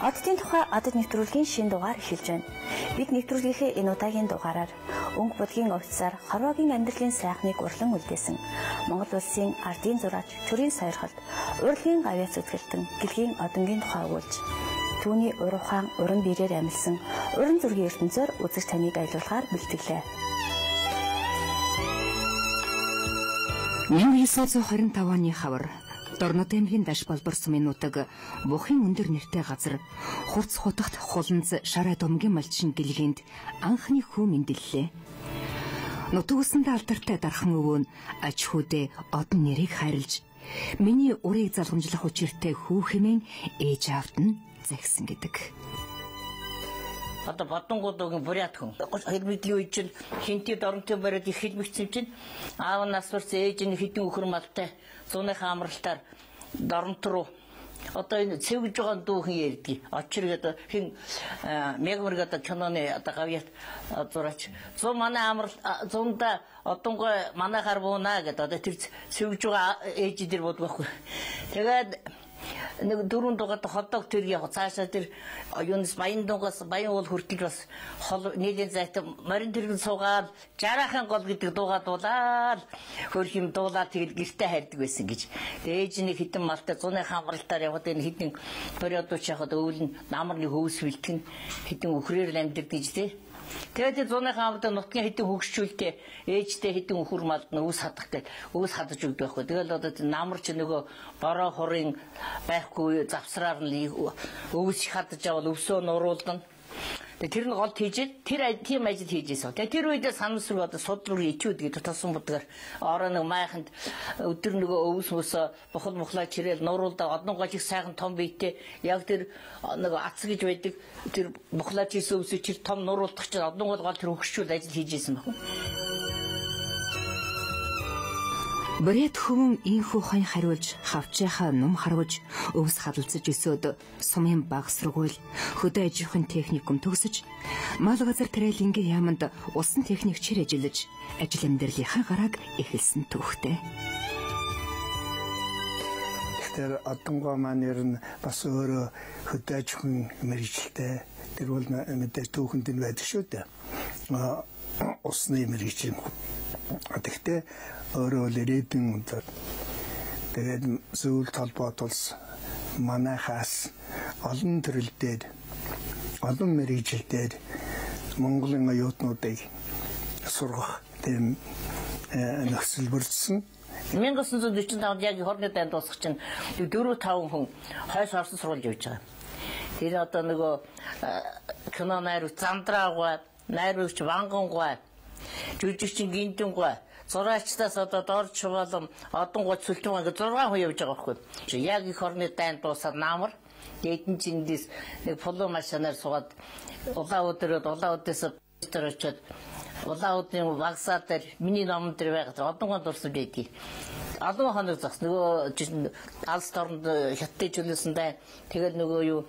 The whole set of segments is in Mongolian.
Оддын тухай одод нэвтрүүлгийн шинэ дугаар эхэлж байна. Бид нэвтрүүлгийнхээ энэ удаагийн дугаараар өнгө будгийн офицер Хорвогийн амьдралын сайхныг урлан үлдээсэн Монгол улсын ардын зураач Төрийн Сойрхолд урлагийн гавьяас үзгэлтэн гэлгийн одонгийн тухай өгүүлж түүний уран ухаан уран биерээр амилсан уран зургийн ертөнцөөр үзэж таныг аялуулахаар бэлтгэлээ. 1925 оны хавар Дорнод аймгийн даш болбор сумын нутаг Бухын өндөр нэртэй газар хурц хутагт хуланц шараа домгийн малчин гэлгээнд анхны хүү мэндэллээ. Нутаг усанд алдартай дархан өвөө нь аж хүүдээ одон нэрийг хайрлж миний урыг залгамжлах учиртай хүү хэмээн ээж аавд нь загсан гэдэг. Одоо бодонгуудын бурят хүн. Хэлбэдлийн үе чинь хинтээ доронтой бариад их хэлбэгцсэн чинь аав нас барсан ээж нь хитэн өхөр малтай зууныхаа амралтаар доронт руу одоо энэ цэвж байгаа дүүхэн ярьдгийг. Очир гэдэг хин мегмэр гэдэг киноны одоо гавьяат зураач. Зун манай амрал зунда одонгой манайхаар буунаа гэдэг одоо тэр цэвж байгаа ээж дэр бодгохгүй. Тэгээд нэг дөрөв дугаар хотдог тэр яг цаашаа тэр юунес баян дугаас баян уул хүртэл бас хол нийлэн зайтай морин тэрэг суугаад жараахан гол гэдэг дуугаа дуулаад хөрх юм дуулаад тэгэл гэртээ хайрдаг байсан гэж. Ээж нэг хитэн малтай зуны хамралтаар яваад энэ хитэн периодч яхад өвөл нь намарны хөвс бэлтгэн хитэн өхрээр амьддаг гэж тий. Тэгээд зуны хамралтаа нутгийн хитэн хөгшчүүлтэй ээжтэй хитэн өхөр малд нөөс хадахтай өөс хадаж өгдөг байхгүй. Тэгэл одоо намарч нөгөө бороо хорын байхгүй завсраар нь өвс хадаж авал өвсөө нуруулна. Тэр нь голд хийж тэр тийм ажил хийжсэн. Тэгээ тэр үедээ санамсруу одоо судлуур ичүүд гэдэг тосон будгаар ороо нэг майханд өдөр нөгөө өвс мөсө бохол мохлаа чирээл нуруулдаа одон гол их сайхан том биетэй яг тэр нэг ац гэж байдаг тэр мохлаа чирсэн өвсөөр чир том нуруулдах чинь одон гол тэр хөгшчүүл ажил хийжсэн байна. Брэд хүн инхүү хань хариулж хавчаахаа ном харгаж өвс хадалцаж өсөөд сумын баг сургууль хөдөө аж ахуйн техникум төгсөж мал газар трейдингийн яамд усан техникчээр ажиллаж ажил амьдралынхаа гарааг эхэлсэн түүхтэй. Тэр одонгоо маань ер нь бас өөрөө хөдөө аж ахуйн мэргэжилтэй тэр бол мэдээж түүхэнд нь байдаг шүү дээ. Усны мэргэжил. Тэгэхдээ өөрөө л ирээдүйн өндөр тэгээд зөвлөлт холбоотолс манайхаас олон төрөлдөөд олон мэргэжилдээд Монголын оюутнуудыг сургах тийм нөхцөл бүрдсэн. 1945 онд яг хорны дайнд дуусах чинь 4-5 хүн хойш орсон сургууль явж байгаа. Тэр одоо нөгөө кино найруулагч Зандраагаа, найруулагч Вангангуй, жүжигчин Гиндэнгуй, зураачтаас одоо дорж чуулам одонгой цөлтөн ингээ 6 хүн явж байгаа байхгүй. Яг их хорны дайнд дуусаад намар эдэн чиндээс нэг поло машинаар суугаад улаан өдөөс очоод улаан өдрийн вагсаа дээр миний ном дээр байгаад одонгой дурсан байдгийг. Олон хоног зас нөгөө алс дорнд хятад жилсэн дай тэгээд нөгөө юу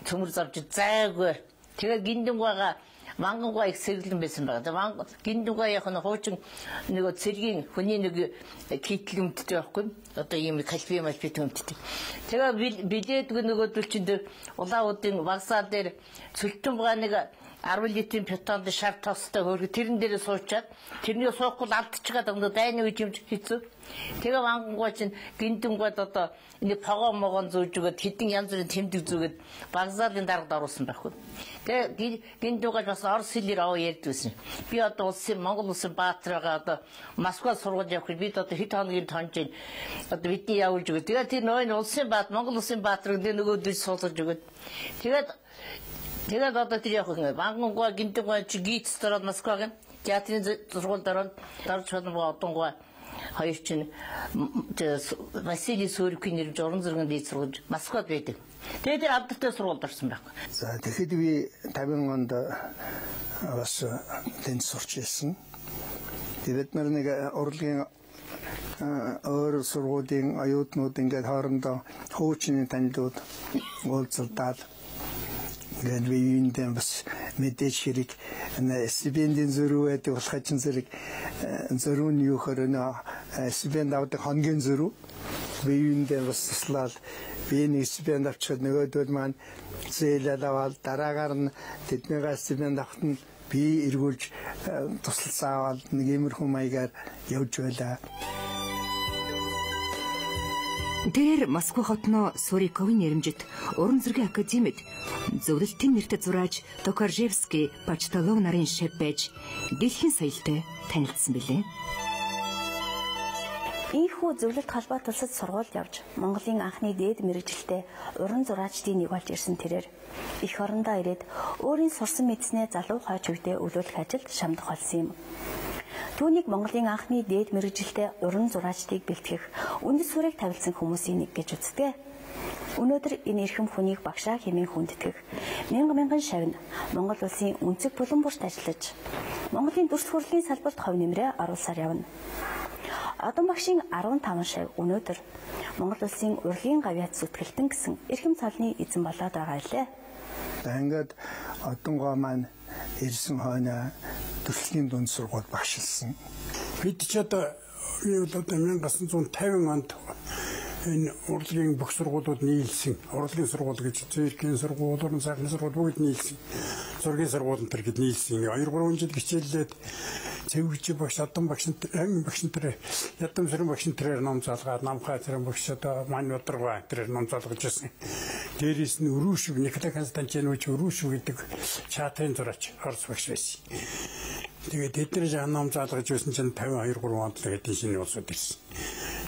цөмөр завж зайгүй тэгээд Гиндэнгуйгаа Вангангуй их сэргэлэн байсан байгаа. Гиндэнгуй яг нь хуучин нөгөө цэргийн хүний нэг китл өмдтэй байхгүй. Одоо ийм калфи өмдтэй. Тэгээ билээдг нөгөөдөл чинь улаан удын вагсаа дээр цөлтөн байгаа нэг 10 литрийн пятонд шар тостой хөргө тэрэн дээр суучаад тэрний суухгүй алдчихад өмнө дайны үе юм хийцүү. Тэгээ Вангангуй чинь Гиндэнгуйд одоо энэ погоо могон зүүж өгöd хэдэн янз бүрийн тэмдэг зүгээд багзаалын дарагд оруулсан байхгүй. Тэгээ Гиндэнгуйд бас орос хэлээр аваа ярьдгүйсэн. Би одоо Монгол улсын баатараа одоо Москва сургууль явах бид одоо хэд хоногийн тонж одоо бидний явуулж өгöd. Тэгээ тэр нойн улсын баат Монгол улсын баатарыг нөгөөдөл суулгаж өгöd. Тэгээд одоо тэр явах юм. Вангангуй Гиндэнгуй чи гиц дөрөв Москвагийн театрын сургууль дөрөв дарж чадсан одонгуй хоёр чинь Василий Сурикийн нэр журам зургийн дэд сургууль Москвад байдаг. Тэгээд тэр алдартай сургуульд орсон байхгүй. За тэгэхэд би 50 онд бас тэнд сурч ирсэн. Тэгээд нар нэг урлагийн өөр сургуулийн оюутнууд ингээд хоорондоо хуучны танилуд уулзалдаад ингээд биеиндээ бас мэдээж хэрэг Сибиндийн зөрүү байдаг болох чинь зэрэг зөрүүний юу хөрөнө Сибинд авдаг хоногийн зөрүү биеиндээ бас туслаад биений стипенд авчихад нөгөөдөл маань зээлэл аваад дараагаар нь тэднийгээ стипенд авахт нь би эргүүлж туслалцаа аваад нэг иймэрхүү маягаар явж байлаа. Тэр Москва хотно Суриковын нэрмжит уран зургийн академид зөвлөлтийн нэртэй зураач Токаржевский, Почталов нарын шеф байж дэлхийн соёлтой танилцсан билээ. Ийхүү зөвлөлт холбоо тусад сургуульд явж Монголын анхны дээд мэргэжилтэй уран зураачдын нэг болж ирсэн тэрээр эх орондоо ирээд өөрийн сурсан мэдснээ залуу хойч үедээ өвлүүлэх ажилд шамдах болсон юм. Түүнийг Монголын анхны дээд мэргэжилтэй уран зураачдыг бэлтгэх үндэс сүрийг тавилсан хүмүүсийн нэг гэж үздэг. Өнөөдөр энэ эрхэм хүнийг багшаа хэмээн хүндэтгэх мянган шавь Монгол улсын өнцөг булан бүрт ажиллаж Монголын дүрс хурлын салбарт хувь нэмрээ оруулсаар явна. Одон багшийн 15 шавь өнөөдөр Монгол улсын урлагийн гавьяат зүтгэлтэн гэсэн эрхэм цолны эзэн болоод байгаа лээ. Ингээд одонгоо маань ирсэн хойно төрөлхтний дунд сургууль багшилсан. Бид ч одоо 1950 онд энэ урлагийн бүх сургуулиуд нийлсэн. Урлагийн сургууль гэж циркийн сургууль, уран сайхны сургууль бүгд нийлсэн. Зургийн сургууль энэ гээд нийлсэн. 2-3 жил хичээллээд цэвэрч багш, одон багш, амин багш нар, ядам сэрэн багш нараар ном залгаад, намхай сэрэн багш одоо маань ударга тэрээр ном залгаж ирсэн. Дээрээс нь Өрөөшөг, Николай Константинович Өрөөшөг гэдэг театрын зураач орос багш байсан. Тэгээд эдгээр ном залгаж байсан чинь 52-3 онд тэгээд шинэ улсууд ирсэн.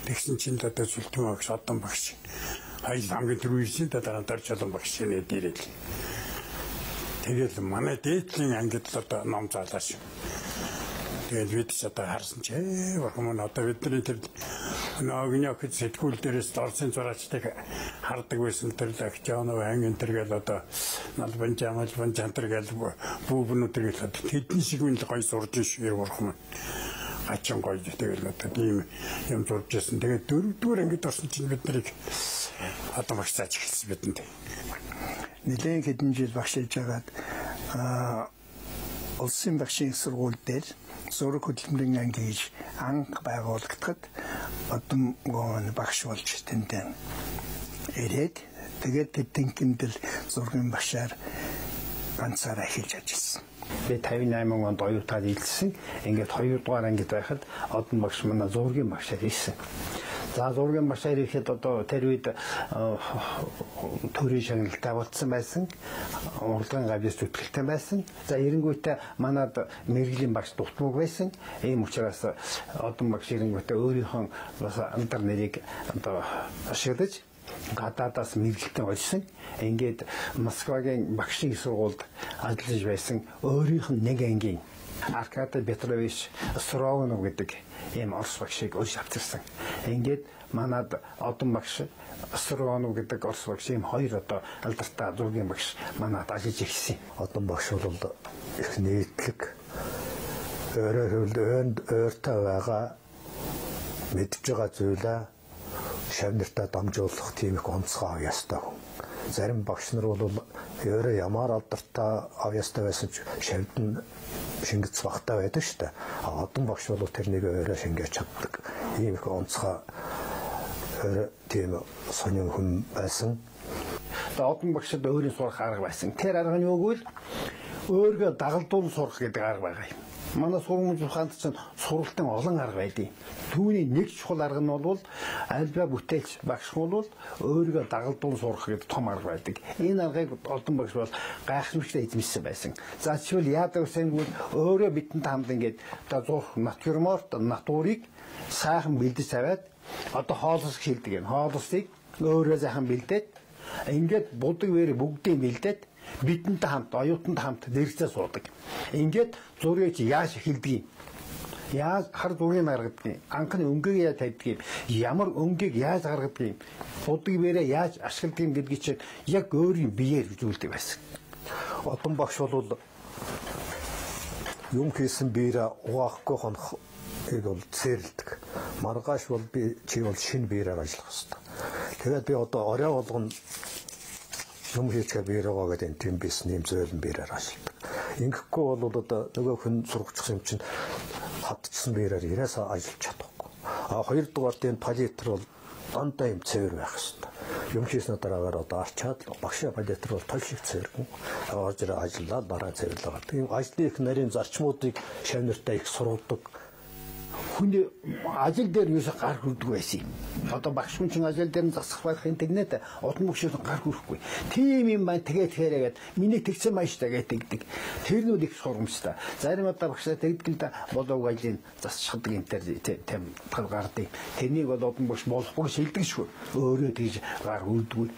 Тэгсэн чинь одоо Сүлтэн багш, одон багш, хоёул хамгийн түрүү ирсэн дараа нь Дорж олон багш шинэ дээрэл. Тэгээд манай дээдлийн ангид л одоо ном залгааш. Тэгээд бид ч одоо харсан ч бурхан одоо бидний тэр огнёк сэтгүүл дээрээс Орсын зураачдыг хардаг байсан тэр Лакчанов ангийн тэргээл одоо Налбан Жантар гэл бүүбнүүд тэргээл тэдний шиг үн гоё сурж шүү бурхан. Ачин гоё тэгэл одоо тийм юм зурж байсан. Тэгээд дөрөвдүгээр ангид орсон чинь бид нарыг одоо багш зааж эхэлсэн бидэнд. Нэлээд хэдэн жил багшилж байгаад улсын багшийн сургууль дээр зураг хөдөлмөрийн анги гэж анх байгуулагдахад одон гоон багш болж тэнтэн ирээд тэгээд тэднийхэл зургийн багшаар ганцаараа эхэлж ажилласан. Би 58 онд оюутаад илсэн. Ингээд 2 дугаар ангид байхад одон багш манай зургийн багшаар ирсэн. За зургийн багшаар ирэхэд одоо тэр үед төрийн шагналтай болцсон байсан. Урлагийн гавьяас зүтгэлтэй байсан. За эренгүүтээ манад мэрэгжлийн багш дутмаг байсан. Ийм учраас одон багш эренгүүтээ өөрийнхөө бас антар нэрийг одоо ашиглаж гадаадаас мэрэгжилтэй олсон. Ингээд Москвагийн багшийн сургуульд ажиллаж байсан өөрийнх нь нэг ангийн Аркадий Петрович Строгонов гэдэг ийм орос багшийг олж авчирсан. Ингээд манад одон багш Строгонов гэдэг орос багш ийм хоёр одоо алдартай зургийн багш манад ажиллаж ирсэн. Одон багш бол их нийтлэг ойртой байгаа мэдж байгаа зүйлээ шавнартаа дамжуулах тийм их онцгой авьяастай хүн. Зарим багш нар бол өөрөө ямар алдартай авьяастай байсан ч шавд нь шингэц багтаа байдаг шүү дээ. Одон багш бол тэрнийг өөрөө шингээж чаддаг. Ийм их онцгой тийм сонин хүн байсан. Одон багшд өөрийн сурах арга байсан. Тэр арга нь юу гэвэл өөргөө дагалдуул сурах гэдэг арга байгаа юм. Манай сургуулийн ухаанд чинь сургалтын олон арга байдаг. Түүний нэг чухал арга нь бол альва бүтээлч багш бол өөрийгөө дагалдуул сурах гэдэг том арга байдаг. Энэ аргыг одон багш бол гайхамшигтай эзэмшсэн байсан. За жишээл яадаг гэсэн бол өөрөө бидэнд хамт ингээд одоо зурх натюрморт натурыг сайхан бэлдэж тавиад одоо хоолос хэлдэг юм. Хоолосыг өөрөө сайхан бэлдээд ингээд будаг бэр бүгдийг бэлдээд бидэнтэй хамт оюутантай хамт нэрцээ суудаг. Ингээд зургийг яаж хэлдэг юм? Яаж хар зургийг гаргадаг юм? Анхны өнгөийг яаж тавьдаг юм? Ямар өнгийг яаж гаргадаг юм? Будаг бэрээ яаж ашигладаг юм гэдгийг чинь яг өөрийн биеэр үзүүлдэг байсан. Одон багш бол юм хийсэн биерээ угаахгүй хонох бол цэрлдэг. Маргааш бол би чи бол шинэ биерээр ажиллах хэрэгтэй. Тэгээд би одоо орой болгоно юм хийчихээ биерээ гэдэг тийм бизнес нэм зөөлөн биерээр ажилладаг. Ингэхгүй бол одоо нөгөө хүн сургацсан юм чинь хатчихсан биерээр ирээс ажиллаж чадахгүй. А хоёрдугаар тийм палитр бол дандаа юм цэвэр байх хэрэгтэй. Юм хийснээр дараагаар одоо арчаад багшаа балетр бол толь шиг цэвэрхэн орж ирээ ажиллаа дараа цэвэрлээ гардаг. Тийм ажлын их нарийн зарчмуудыг шавнартаа их сургадаг. Хүний ажил дээр юусаа гар хүрдэг байсан юм. Одоо багш хүн чинь ажил дээр нь засах байхын тэгнээд удам бөгшөөс гар хүрэхгүй. Тийм юм байна тэгээд миний тэгсэн мааштай гэдэг. Тэрнүүд их сургамжтай. Зарим одоо багшаа тэгдэг л болоог ажлын засчихдаг юм дээр тийм гардаг. Тэрнийг бол удам бөгш болохгүй шилдэг шүү. Өөрөө тэгж гар хүрдэггүй.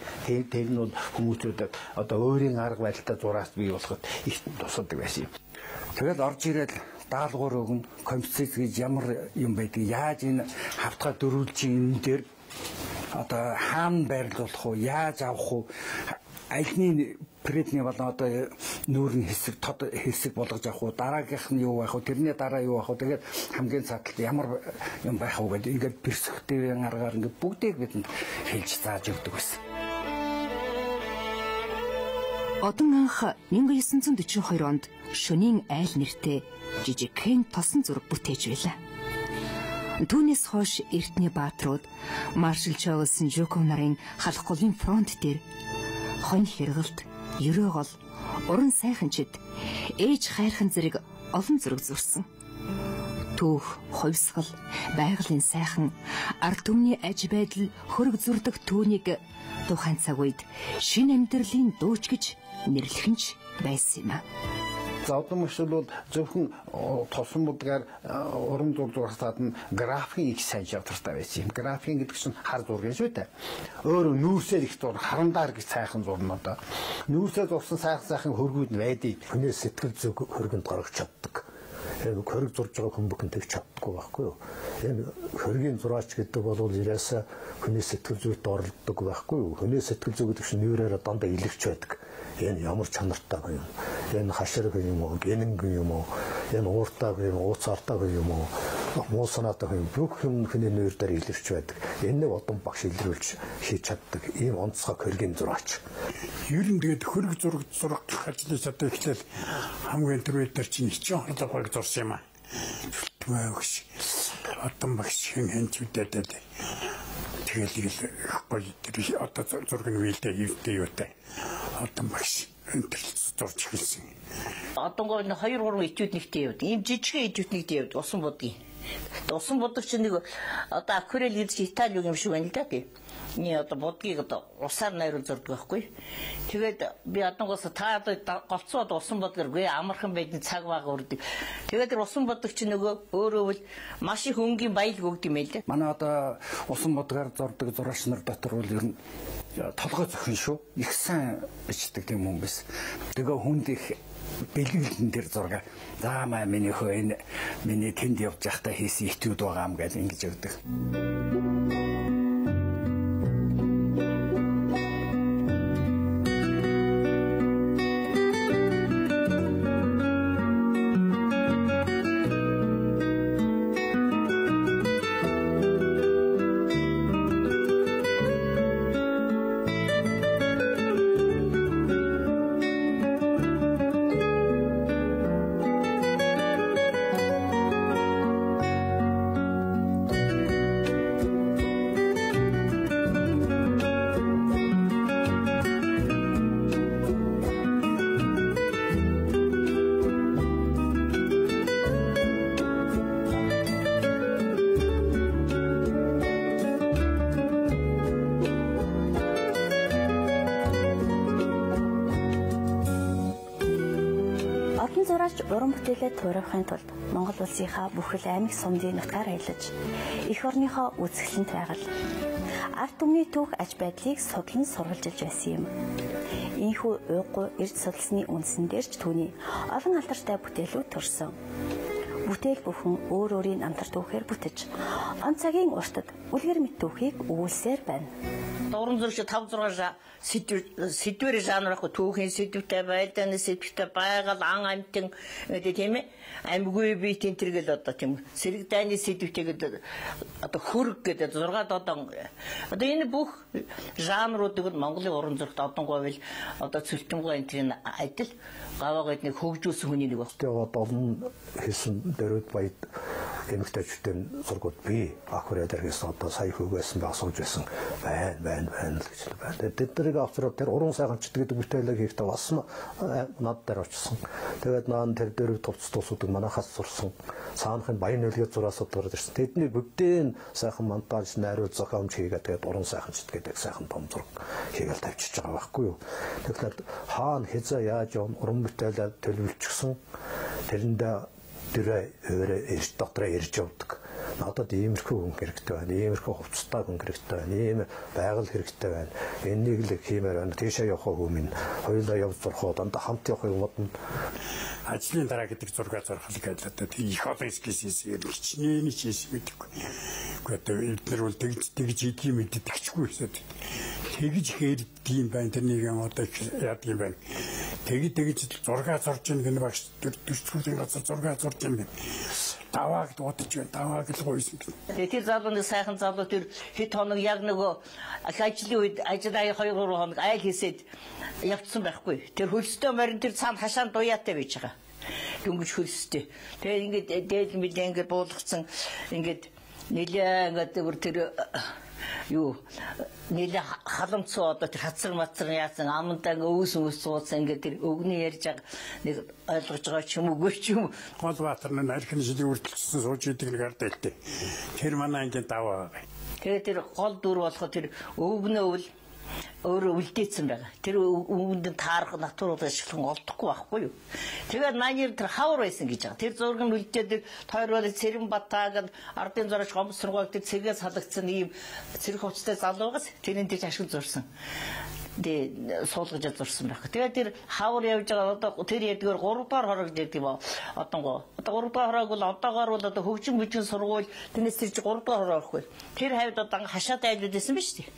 Тэрнүүд хүмүүсүүдэд одоо өөрийн арга барилтаа зураас бий болоход их тусалдаг байсан юм. Тэгэл орж ирээд даалгавар өгнө, компьютер гэж ямар юм байдаг, яаж энэ хавтгаа дөрүүлж энэ дээр одоо хаана байрлуулах уу, яаж авах уу, альны предний болон одоо нүүрний хэсэг болгож авах уу, дараагийнх нь юу байх уу, тэрний дараа юу байх уу, тэгээд хамгийн цааталт ямар юм байх уу гэдэг ингээд перспективын аргаар ингээд бүгдийг бидэнд хэлж зааж өгдөг байсан. Одон анх 1942 онд Шөнийн айл нэртэй жижигхэн тосон зураг бүтээж байлаа. Түүнээс хойш Эрдэнэ баатрууд маршал Чавлсан Жуков нарын халах голын фронт дээр хонь хэргэлт, ерөө гол, уран сайханчид ээж хайрхан зэрэг олон зураг зурсан. Түүх, хувьсгал, байгалийн сайхан, ард түмний аж байдал хөрөг зурдаг түүнийг тухайн цаг үед шинэ амьдралын дууч гэж нэрлэх нь байсан юм а. За одоо машин бол зөвхөн тосон модгаар уран зургатаад нь графикийн их сайн чадвартай байсан юм. Графикийн гэдэг чинь хар зураг шүү дээ. Өөрөө нүүрсээр их зураг, харандаар их сайхан зурна одоо. Нүүрсээр зурсан сайхан хөргүүд нь байдаг. Хүний сэтгэл зүг хөргөнд гаргаж чаддаг. Энэ хөрөг зурж байгаа хүн бүхэн тэгж чаддаггүй байхгүй юу? Энэ хөргийн зураач гэдэг бол ирээсээ хүний сэтгэл зүйд оролддог байхгүй юу? Хүний сэтгэл зүй гэдэг чинь нүүрээр дандаа илэрч байдаг. Энэ ямар чанартай юм? Энэ хаширг юм уу? Гэнэнг юм уу? Энэ ууртай юм уу? Ууцаартай юм уу? Муу санаатай юм. Бүх юм хүний нүүр дээр илэрч байдаг. Энэ нэг одон багш илрүүлж хийж чаддаг. Ийм онцгой хөргийн зураач. Ер нь тэгээд хөрөг зураг ажлаас одоо ихлээр хамгийн түрүү дээр чинь хичээн хурдаг зурсан юм аа. Түмэгш одон багш хэнчүүдэд тэгэл гоё тэр одоо зураг нь вилдэ хийвтэй юутай одон багш энэ зурж хэлсэн. Одонгоо 2-3 ичүүд нэгтэй явд. Ийм жижигхэн ичүүд нэгтэй явд. Усан будгийн. Усан будаг чинь нэг одоо акварель гэдэг Итали юм шиг байна л да тий. Ни одоо будгийг одоо усаар найруулж зурдаг байхгүй. Тэгээд би одонгоос та одоо голцоод усан будгааргүй амархан байдны цаг бага өрдөг. Тэгээд тэр усан будаг чинь нөгөө өөрөө бол маш их өнгийн баялаг өгд юм байл. Манай одоо усан будгаар зурдаг зурагч нар дотор бол ер нь толгой зохин шүү. Их сайн бичдэг тийм хүн байсан. Тэгээ хүнд их бэлгэлэн дээр зураг. За маа миний хөө энэ миний тэнд явж байхдаа хийсэн итүүд байгаа юм гэж ингэж өгдөг. Уран бүтээлээ туурахын тулд Монгол улсынхаа бүхэл аймаг сумдын нутгаар аялаж эх орныхоо үзэсгэлэнт байгаль ард түмний түүх аж байдлыг судлан сурвалжилж байсан юм. Ийхүү уйггүй эрд судалсны үндсэн дээрч түүний олон алдартай бүтээлүүд төрсөн. Бүтээл бүхэн өөр өөрийн амтар түүхээр бүтэж он цагийн уртад үлгэр мэт түүхийг өгүүлсээр байна. Уран зурагч 5-6 сэдвэр жанр ах түүхийн сэдвтэй байданы сэдвтэй байгаль ан амьтан гэдэг тийм ээ амьгүй бие тэнтэргэл одоо тийм сэрэг дайны сэдвтэйгээд одоо хөрг гэдэг 6 одоо энэ бүх жанруудыг Монголын уран зурагт одонгойвол одоо цөлтөнгөө энтрийн адил гаваагаад нэг хөгжүүлсэн хүний нэг байна. Тэгээд олон хийсэн дөрөд баяд эмэгтэйчүүдийн зургууд би ах хүрээ дээрээс одоо сая хөвгөөсөн ба асууж байсан байна гэж байна. Тэд нарыг авчраад тэр уран сайханчд гэдэг бүтээлэг хийхдээ бас над дээр очсон. Тэгээд наан тэр дээр товцтуусуудыг манахаас сурсан. Цаанахын баян нөлгөө зураас удаад ирсэн. Тэдний бүгдийн сайхан монтаж, найруулга, зохиомж хийгээд тэгээд уран сайханчд гэдэг сайхан том зураг хийгээл тавьчихж байгаа байхгүй юу. Тэгэхээр хаана хязаа яаж уран бүтээлээ төлөвлөжсөн тэрэндээ дөрөө эрт дотроо ирж явдаг. Надад иймэрхүү хүн хэрэгтэй байна. Иймэрхүү хувцастай хүн хэрэгтэй байна. Ийм байгаль хэрэгтэй байна. Энийг л хиймээр байна. Тийшээ явах хүмүүс хоёулаа явж зурхоо дандаа хамт явахыг бодно. Ажлын дараа гэдэг зураг зурхалыг байлаа. Их олон скизээс хичнээн хийсэн мэдээгүй. Гэхдээ эдгээр бол тэгж идэх мэддэгчгүй хэсэд. Тэгж хэрдийм байна. Тэрнийг одоо яадаг юм байна. Тэгж зураг зурж ийн гэнэ багш төрчгүүлийн газар зураг зурж ийн. Давааг дуудаж байна. Давааг л гойсон. Тэр залууны сайхан залуу тэр хэд хоног яг нөгөө ажлын үед ажлаа 2-3 хоног айл хийсэд явцсан байхгүй. Тэр хөлстэй морин тэр цаана хашаанд дуяатай байж байгаа. Дөнгөж хөлстэй. Тэгээ ингээд дээд мэдээ ингээд буулгацсан ингээд нэлээ ингээд тэр юу нэлээ халамцсан одоо тэр хацар мацар яасан амандаа өвс суудсан ингээд тэр өгний ярьж байгаа нэг ойлгож байгаа ч юм уу ч юм. Голбаатар нь архины шилийг үргэлжлүүлсэн сууж идэг нэг ард байлтай. Тэр манай ингээд даваа. Тэгээ тэр гол дүр болохоо тэр өвгнөө өвл өөрөө үлдээсэн байгаа. Тэр өвгөнд таарах натурал ашиглан олдохгүй байхгүй юу. Тэгээд манер тэр хавар байсан гэж байгаа. Тэр зураг нь үлдээд тойрол Цэрэн Батаг ардын зурагч гомсрогоо тэр цэгээс халагдсан ийм цэрэг хувцастай залуугаас тэрийн дээр ашиг зурсан. Дэ суулгаж зурсан байх. Тэгээд тэр хавар явж байгаа одоо тэр ядгаар 3 дахь хорог гэдэг юм. Одоо 3 дахь хорог бол одоогоор бол одоо хөгжин бүжин сургууль тэрнээс тэр 3 дахь хорог байхгүй. Тэр хавьд одоо хашаад айлууд байсан биз дээ.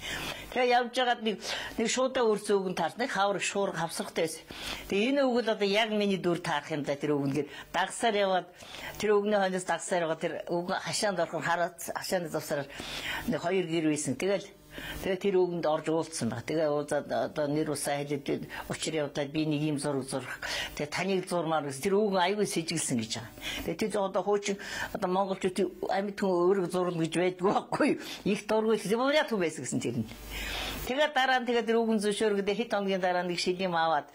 Тэгээ явж байгаад нэг шуудаа өрцөө өгөн таарч нэг хавар шуурга хавсрахтай байсан. Тэгээ энэ үг л одоо яг миний дүр таарах юм да тэр өгнөд дагсаар яваад тэр өгнөө хойноос дагсаар яваад тэр үг хашаанд орох хараад хашаанд завсараар нэг 2 гэр байсан. Тэгээ тэр өгөнд орж уулцсан баг. Тэгээ одоо нэр усаа хэлээд учир явдаад би нэг юм зураг зурах. Тэгээ таныг зурмаар гэсэн тэр өгөн аягүй сэжиглсэн гэж байгаа. Тэгээ тэр одоо хуучин одоо монголчууд амьд хүн өөрөг зурлна гэж байдгүй байхгүй. Их дургүй зэмбэрät хүн байсан гэсэн тэр нь. Тэгээ дараа нь тэгээ тэр өгөн зөвшөөргөдөө хэд хоногийн дараа нэг шилэм аваад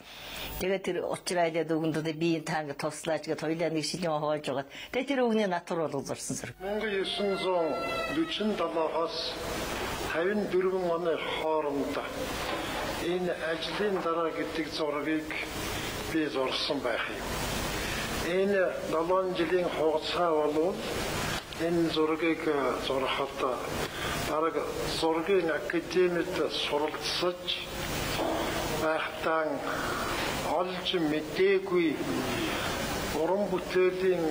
тэгээ тэр учир айлаад өгөнд одоо би танг туслаач гэж хоёлаа нэг шилэм хавааж байгаа. Тэгээ тэр өгний натур бол зурсан зэрэг. 1947-аас 54 оны хооронд энэ ажлын дараа гэдэг зургийг би зурсан байх юм. Энэ 7 жилийн хугацаа болвол энэ зургийг зурхад дараг зургийн академид суралцсаж байхдаа олж мэдээгүй уран бүтээлийн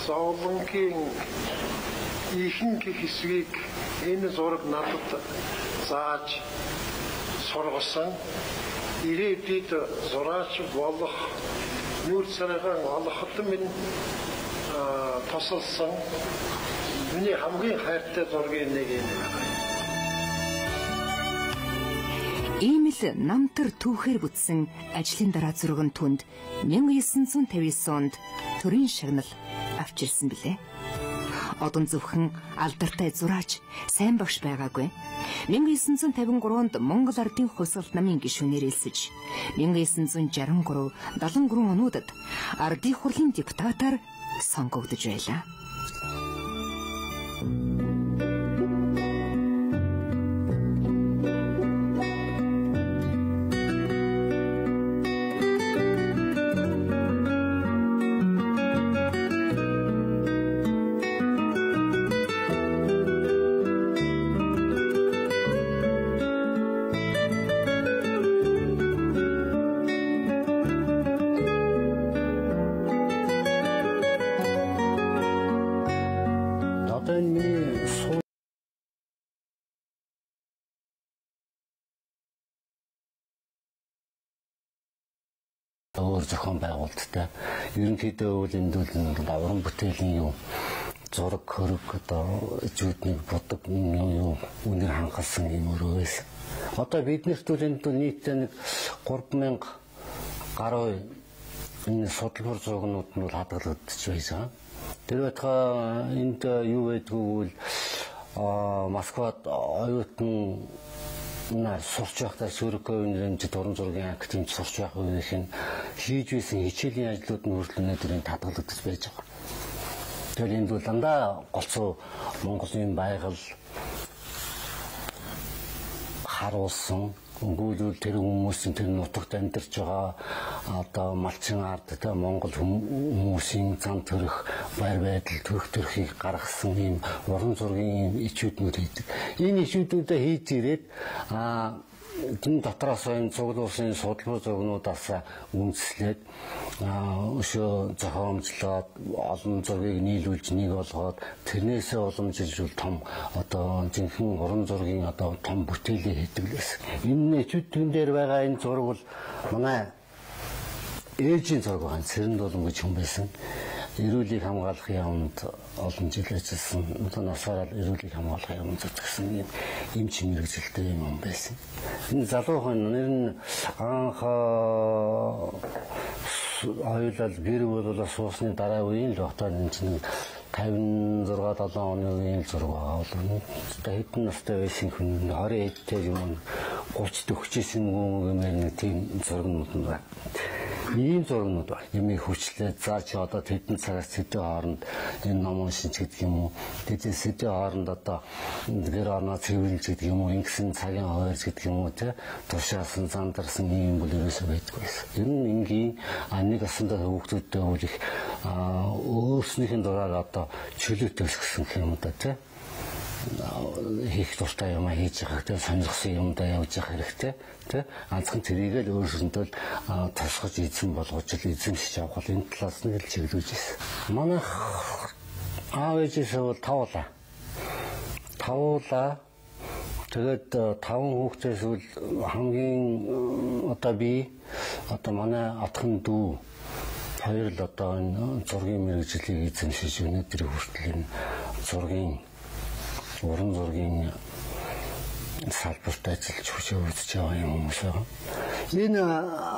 зовлонгийн ихэнх хэсгийг энэ зураг надад зааж сургасан. Ирээдүйд зураач болох нүүр царайгаан олоход минь тусалсан миний хамгийн хайртай зургийн нэг юм байна. Ийм л намтар түүхээр бүтсэн ажлын дараа зургийн түнд 1959 онд төрийн шагнал авчирсан билээ. Одон зөвхөн алдартай зураач, сайн багш байгаагүй. 1953 онд Монгол Ардын хувьсгалт намын гишүүнээр элсэж, 1963, 73 онуудад Ардын хурлын депутатаар сонгогдож байлаа. Өөр зохион байгуулалттай ерөнхийдөө бол энэ бол уран бүтээлийн юу зураг хөрөг одоо ижүүдний бодог юу үнээр хангасан юм өөрөө байсан. Одоо биднэрт бол энэ нийтдээ нэг 3000 гаруй энэ судлуур зургнууд нь бол хадгалагдчих байсан. Тэр байтугай энд юу байдгүй бол Москвад оюутан нар сурч байхдаа Сүрковын дуран зургийн активд сурч байх үеийнх нь хийж байсан хичээлийн ажлууд нь хүртэл өнөөдрийн татгалагдаж байж байгаа. Тэгэхээр энд бол дандаа голцоо Монголын байгаль харуулсан өнгөлөөл тэр хүмүүсийн тэр нутагт амьдарч байгаа одоо малчин ард тэ Монгол хүмүүсийн зам төрөх байр байдал төрхийг гаргасан ийм уран зургийн ичүүднүүд хийдэг. Энэ ичүүдүүдээ хийж ирээд тэн дотроос энэ цуглуулсан судалгаа зургнуудаас үндэслээд өшөө зохиомжлоод олон зургийг нийлүүлж нэг болгоод тэрнээсээ уламжилж том одоо жинхэнэ уран зургийн одоо том бүтээлээ хийдэг лээс. Энэ ичүүдэн дээр байгаа энэ зураг бол манай ээжийн зураг байгаа. Цэрэнд болон гэж хүн байсан. Эрүүлийг хамгаалахын яамд олон жил ажилласан. Одоо насаараа эрүүлийг хамгаалахын яамд зүтгэсэн юм чимэрэгжилтэй юм байсан. Энэ залуухан нэр нь анх аюулал гэр бүлээс суусны дараа үеийн л хотод энэ чинь 56-7 оны үеийн зураг байгаа бол хэдэн настай байсан хүн 20 эдтэй юм 30 төгсчихсэн гэмээр тийм зургнууд байна. Ийм зургнууд байна. Ямиг хүчлээ за чи одоо тэдэн цагаас тэдэн хооронд энэ ном уншиж гэдэг юм уу? Тэдэн сэдэн хооронд одоо гэр орноо цэвэрлж гэдэг юм уу? Ингэсэн цагийн хойрч гэдэг юм уу те? Тушаасан зандарсан юм бол ерөөсөө байдгүй байсан. Ер нь энгийн нэг асандаа хүүхдүүдтэй үл их өөрснийхэн дураар одоо чөлөөтэй өсгсөн юм да те? Хийх дуртай юм хийж байгаа те сонирхсан юмдаа явж явах хэрэгтэй те анцхан тэрийгээ л өөрсөндөө тусгаж эзэн болгож л эзэмшиж авах энэ талаас нь л чиглүүлж ирсэн. Манай аав ээжээс бол тавуулаа тэгээд 5 хүүхдээс бол хамгийн одоо би одоо манай атхан дүү хоёр л одоо энэ зургийн мэргэжлийг эзэмшиж өнөөдөр хүртэл энэ зургийн уран зургийн салбарт ажиллаж хүчээ үзэж байгаа юм хүмүүс байна. Энэ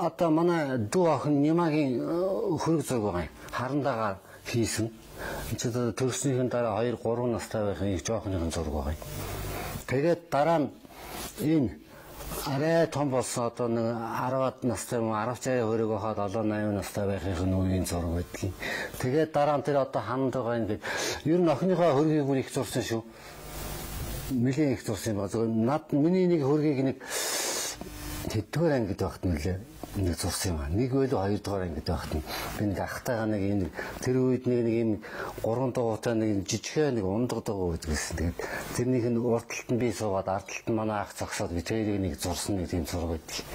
одоо манай дүү охин Нимагийн хөрөг зураг байгаа. Харандагаар хийсэн. Эцэг төрснийхэн дараа 2-3 настай байхын их жоохныхын зураг байгаа. Тэгээд дараа нь энэ арай том болсон одоо нэг 10-аад настай юм 10-60 хөрөг байхад 70-80 настай байхын үеийн зураг байдгийг. Тэгээд дараа нь тэр одоо ханд байгаа юм гээд ер нь охиныхоо хөргийг бүр их зурсан шүү. Нэлийн их зурсан юм байна. Над миний нэг хөргийг нэг хэдгээр ангид байхад нэг зурсан юм байна. Нэг байлгүй хоёрдугаар ангид байхад би нэг ахтайгаа нэг энэ тэр үед нэг юм 3 дугуйтай нэг жижигхэн нэг ундагдаг гэдгийгсэн. Тэгээд тэрнийх нь урд талд нь би суугаад ард талд нь манай ах зогсоод би тэрийг нэг зурсан нэг тийм зураг байдаг.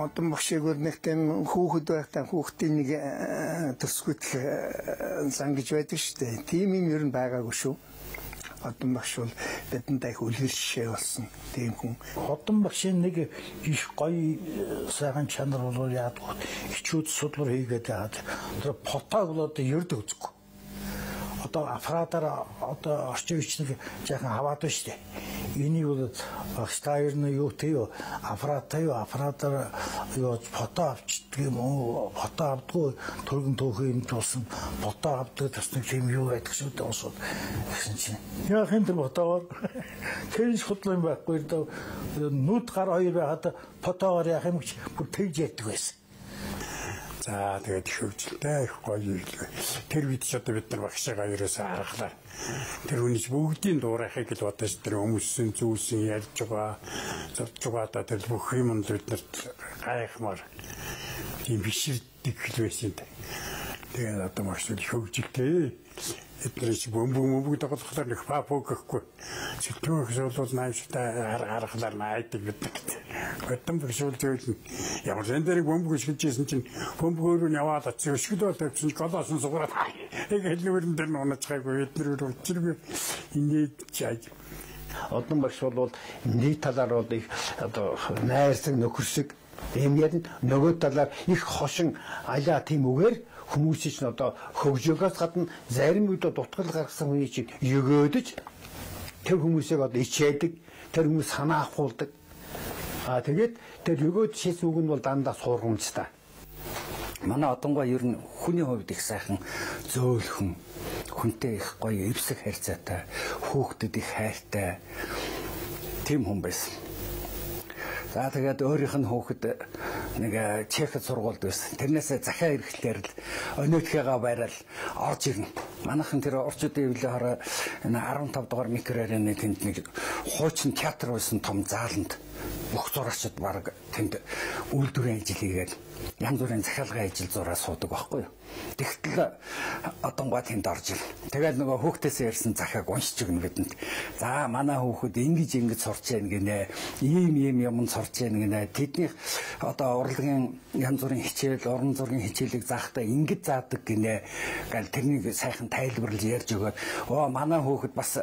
Одон багшиг өрнөхтэн хүүхэд байхдаа хүүхдийн нэг төсгөтл зан гэж байдаг шүү дээ. Тийм юм ер нь байгаагүй шүү. Одон багш бол бидэнд их үлгэр жишээ болсон тийм хүн. Одон багшийн нэг их гоё сайхан чанар бол яадаг хичүүд судлаар хийгээд яагаад тэр фотог бол одоо ердөө үзэхгүй. Одоо аппаратаар одоо орчин үеч нэг жаахан хаваад байна шүү дээ. Энийг бол багштайр нь юу тийм аппаратаар юу фото авчдаг юм уу? Фото авдгүй төргөн төөхөө юм болсон фото авдаг тасны юм юу байдаг шүү дээ уусууд. Гэсэн чинь яах юм тэр фотогоор тэгж худлаа юм байхгүй даа. Нүд гар хоёр байхад фотогоор яах юм гэж бүр тэгж яддаг байсан. За тэгээд их хөвгөлтэй их гоё юм. Тэр үед ч одоо бид нар багшаа ерөөсөө харахлаа. Тэр хүнийч бүгдийн дуурайхыг л бодож тэр хүмүүсийн зүйлсийн ярьж байгаа, зурж байгаа тэр бүх юм бид нарт гайхмаар тийм биширдэг хэл байсан. Тэгээд одоо багш их хөвгөлтэй. Эднэрч бөмбөг тоглохлоор нэг папог гэхгүй. Сэтгэлээс бол нааштай харахлаар найдаг биднэрт. Өтөн бишүүл зөөлн. Ямар зэн дээр бөмбөг шилжижсэн чинь бөмбөгөөр нь яваад очив өшгөлөө тавьсан голоос нь сугараад. Яг хэлнүүрэн дээр нь унаж байгаагүй эднэр үрчиргүй. Инээд чааж. Одон багш бол нэг талаар бол их одоо найрсаг нөхөрсөг эмгээд нөгөө талаар их хошин алаа тийм үгээр хүмүүсийн ч одоо хөгжөөгөөс гадна зарим үед дутгал гаргасан хүний чинь өгөөдөж тэр хүмүүсийг одоо ичээдэг, тэр хүмүүс санаа авахулдаг. Тэгээд тэр өгөөд шийс үг нь бол дандаа суургамжтай. Манай одонгоо ер нь хүний хувьд их сайхан зөөлхөн, хүнтэй их гоё эвсэг харьцаатай, хүүхдэд их хайртай тийм хүн байсан. За тэгээд өөрийнх нь хүүхэд нэг Чехэд сургуульд байсан. Тэрнээсээ захиа ирэхлээр л өнөөдхийгээ байрал орж ирнэ. Манайхан тэр орчуудын эвлээ хараа 15 дугаар микроарены тэнд нэг хуучин театр байсан том зааланд бүх зураачид баг тэнд үйлдвэрийн ажил хийгээд янз бүрийн захиалгын ажил зураа суудаг байхгүй юу. Тэгтэл одонгоо тэнд орж ир. Тэгээд нөгөө хүүхдээсээ ярьсан захиаг уншиж өгнө бидэнд. За манай хүүхэд ингэж сурч яана гинэ. Ийм юм сурч яана гинэ. Тэднийх одоо урлагийн янз бүрийн хичээл, уран зургийн хичээлийг заахтаа ингэж заадаг гинэ. Гал тэрнийг сайхан тайлбарлаж ярьж өгөөд манай хүүхэд бас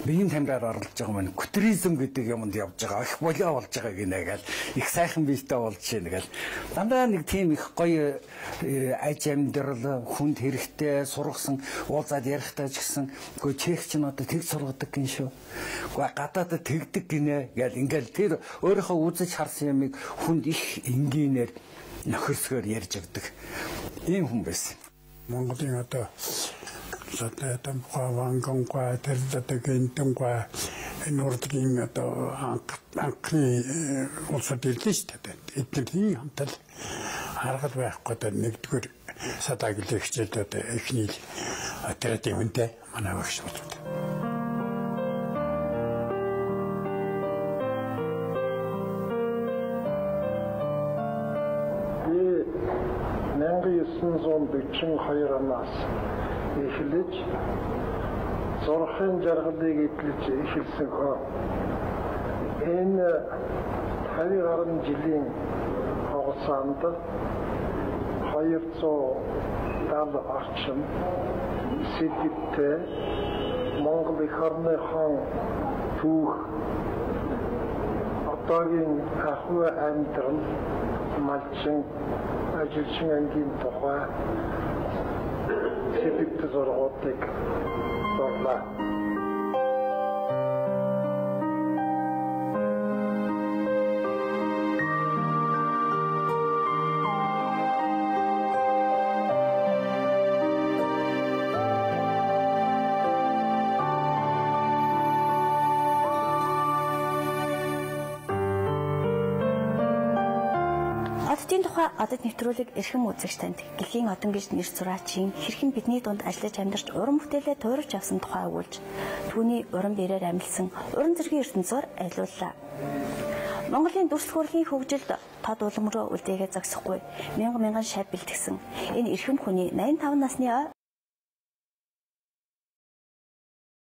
биеийн тамираар оролцож байгаа мань кутуризм гэдэг юмд явж байгаа. Их болоо болж байгаа гинэ гал их сайхан биетэй болж байна гал. Дандаа нэг тийм их гоё аж амьдрал хүнд хэрэгтэй сургасан уулзаад ярихдаа ч гэсэн үгүй чехч нь одоо тэг сургадаг гин шүү. Үгүй гадаадд тэгдэг гинэ гэл ингээл тэр өөрийнхөө үзэж харсан юмыг хүнд их энгийнээр нөхөрсгөр ярьж өгдөг. Ийм хүн байсан. Монголын одоо Вангонгаа тэр гэнтэнгаа энэ урдгийн одоо анхны улсууд ирлээ шүү дээ. Эдгээр хамтал харгал байхгүй одоо нэгдүгээр садаглын хичээлүүд эхний отрядын хүнтэй манай багш болдог. 1942 оноос эхлэж зурхын жаргалыг эдлэж эхэлсэн хөө. Энэ 50 гаруй жилийн хугацаанд 270 орчим сэдвтэй Монгол их орныхон түүх одоогийн ахуй амьдрал малчин ажилчин ангийн тухай сэдвтэй зургуудыг зурлаа. Оддын тухай одод нэвтрүүлэг эрхэм үзэгч танд Гэхийн одон гэж нэр зураачийн хэрхэн бидний дунд ажиллаж амьдарч уран бүтээлээ туурж авсан тухай өгүүлж түүний уран бэрээр амьдсан уран зургийн ертөнцөөр айлууллаа. Монголын дүрслэх урлагийн хөгжилд тод улам руу үлдээгээ зогсохгүй мянган шав бэлтгэсэн энэ эрхэм хүний 85 насны